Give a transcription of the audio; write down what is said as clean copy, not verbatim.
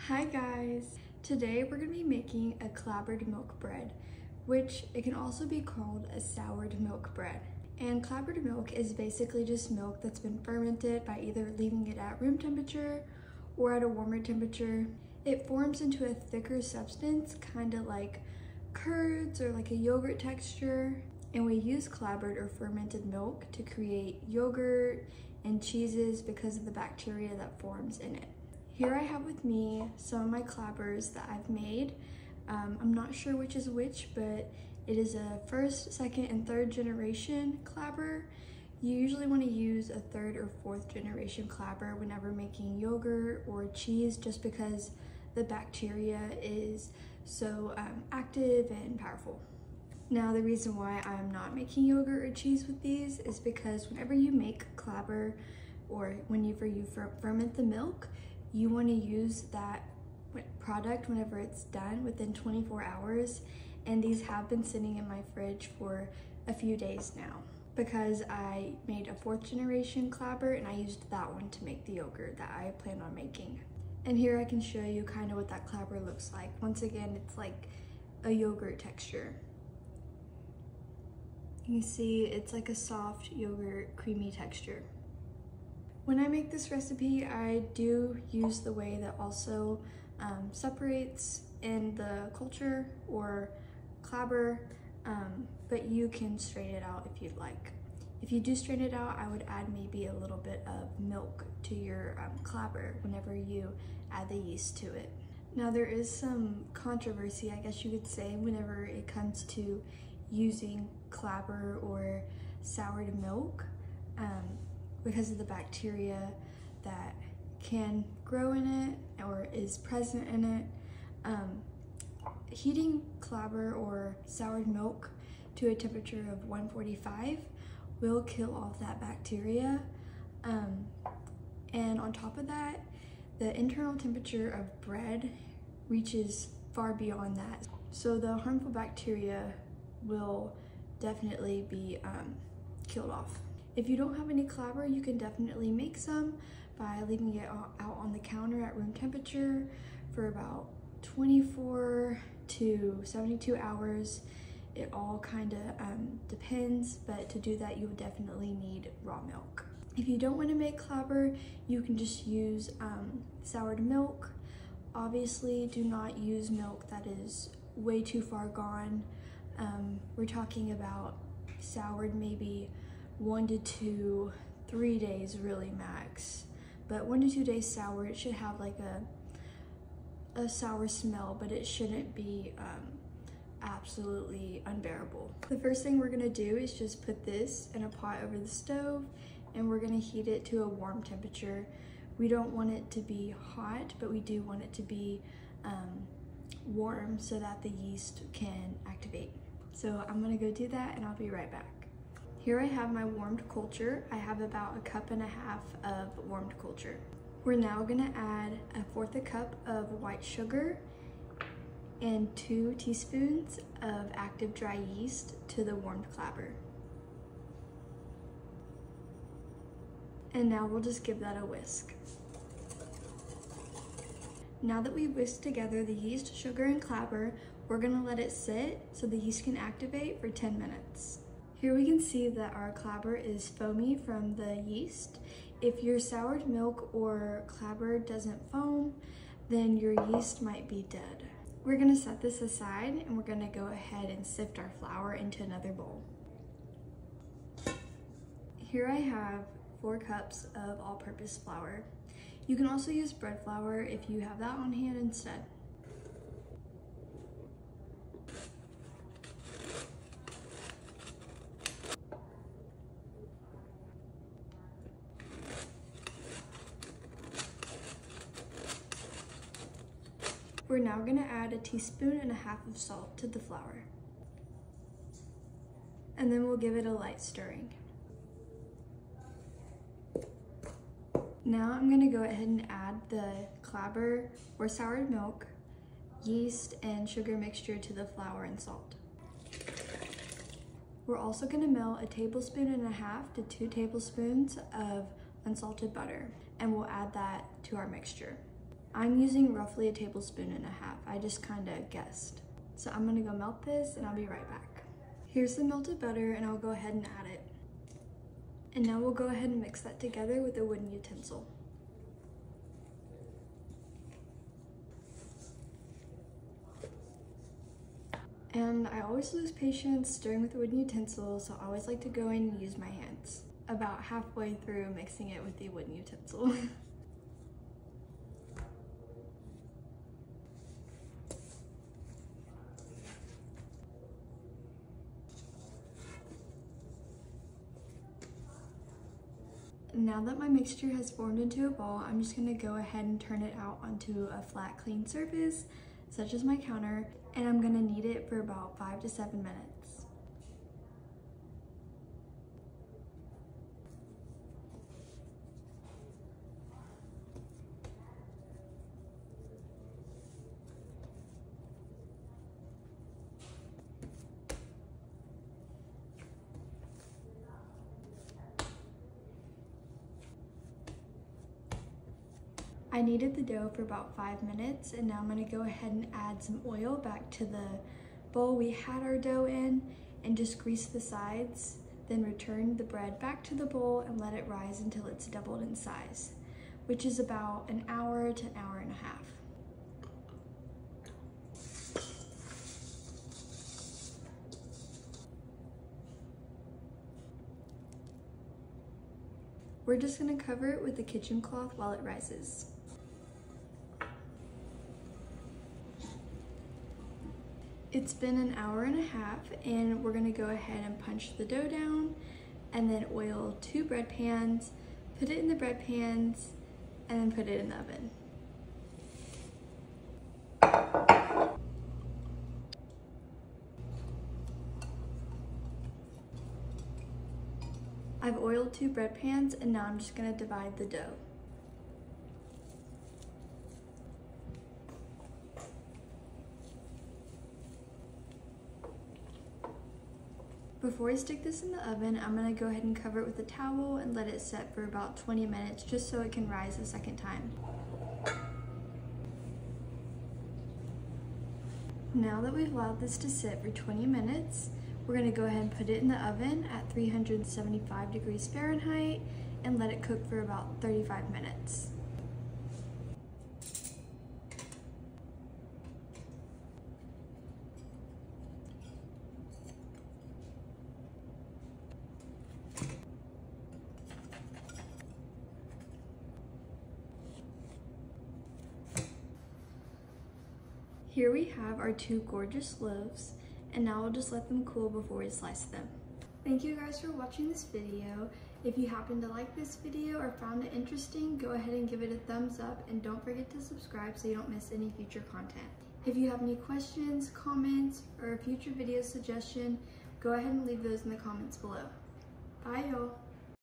Hi guys! Today we're going to be making a clabbered milk bread, which it can also be called a soured milk bread. And clabbered milk is basically just milk that's been fermented by either leaving it at room temperature or at a warmer temperature. It forms into a thicker substance, kind of like curds or like a yogurt texture. And we use clabbered or fermented milk to create yogurt and cheeses because of the bacteria that forms in it. Here I have with me some of my clabbers that I've made. I'm not sure which is which, but it is a first, second, and third generation clabber. You usually want to use a third or fourth generation clabber whenever making yogurt or cheese, just because the bacteria is so active and powerful. Now, the reason why I'm not making yogurt or cheese with these is because whenever you make clabber or whenever you ferment the milk, you want to use that product whenever it's done within 24 hours. And these have been sitting in my fridge for a few days now because I made a fourth generation clabber and I used that one to make the yogurt that I plan on making. And here I can show you kind of what that clabber looks like. Once again, it's like a yogurt texture. You can see it's like a soft yogurt creamy texture. When I make this recipe, I do use the way that also separates in the culture or clabber, but you can strain it out if you'd like. If you do strain it out, I would add maybe a little bit of milk to your clabber whenever you add the yeast to it. Now, there is some controversy, I guess you could say, whenever it comes to using clabber or soured milk. Because of the bacteria that can grow in it or is present in it. Heating clabber or soured milk to a temperature of 145 will kill off that bacteria. And on top of that, the internal temperature of bread reaches far beyond that. So the harmful bacteria will definitely be killed off. If you don't have any clabber, you can definitely make some by leaving it out on the counter at room temperature for about 24 to 72 hours. It all kind of depends, but to do that, you would definitely need raw milk. If you don't want to make clabber, you can just use soured milk. Obviously, do not use milk that is way too far gone. We're talking about soured maybe 1 to 3 days really max, but 1 to 2 days sour. It should have like a sour smell, but it shouldn't be absolutely unbearable. The first thing we're gonna do is just put this in a pot over the stove, and we're gonna heat it to a warm temperature. We don't want it to be hot, but we do want it to be warm so that the yeast can activate. So I'm gonna go do that and I'll be right back. Here I have my warmed culture. I have about 1.5 cups of warmed culture. We're now gonna add 1/4 cup of white sugar and 2 teaspoons of active dry yeast to the warmed clabber. And now we'll just give that a whisk. Now that we've whisked together the yeast, sugar, and clabber, we're gonna let it sit so the yeast can activate for 10 minutes. Here we can see that our clabber is foamy from the yeast. If your soured milk or clabber doesn't foam, then your yeast might be dead. We're gonna set this aside and we're gonna go ahead and sift our flour into another bowl. Here I have 4 cups of all-purpose flour. You can also use bread flour if you have that on hand instead. We're now gonna add 1.5 teaspoons of salt to the flour. And then we'll give it a light stirring. Now I'm gonna go ahead and add the clabber or soured milk, yeast, and sugar mixture to the flour and salt. We're also gonna melt 1.5 tablespoons to 2 tablespoons of unsalted butter, and we'll add that to our mixture. I'm using roughly a tablespoon and a half. I just kind of guessed. So I'm gonna go melt this and I'll be right back. Here's the melted butter and I'll go ahead and add it. And now we'll go ahead and mix that together with a wooden utensil. And I always lose patience stirring with a wooden utensil, so I always like to go in and use my hands. About halfway through mixing it with the wooden utensil. Now that my mixture has formed into a ball, I'm just gonna go ahead and turn it out onto a flat, clean surface, such as my counter, and I'm gonna knead it for about 5 to 7 minutes. I kneaded the dough for about 5 minutes, and now I'm gonna go ahead and add some oil back to the bowl we had our dough in and just grease the sides, then return the bread back to the bowl and let it rise until it's doubled in size, which is about an hour to an hour and a half. We're just gonna cover it with a kitchen cloth while it rises. It's been an hour and a half, and we're gonna go ahead and punch the dough down and then oil 2 bread pans, put it in the bread pans, and then put it in the oven. I've oiled 2 bread pans, and now I'm just gonna divide the dough. Before I stick this in the oven, I'm gonna go ahead and cover it with a towel and let it set for about 20 minutes just so it can rise a second time. Now that we've allowed this to sit for 20 minutes, we're gonna go ahead and put it in the oven at 375 degrees Fahrenheit and let it cook for about 35 minutes. Here we have our 2 gorgeous loaves, and now we'll just let them cool before we slice them. Thank you guys for watching this video. If you happen to like this video or found it interesting, go ahead and give it a thumbs up, and don't forget to subscribe so you don't miss any future content. If you have any questions, comments, or a future video suggestion, go ahead and leave those in the comments below. Bye y'all.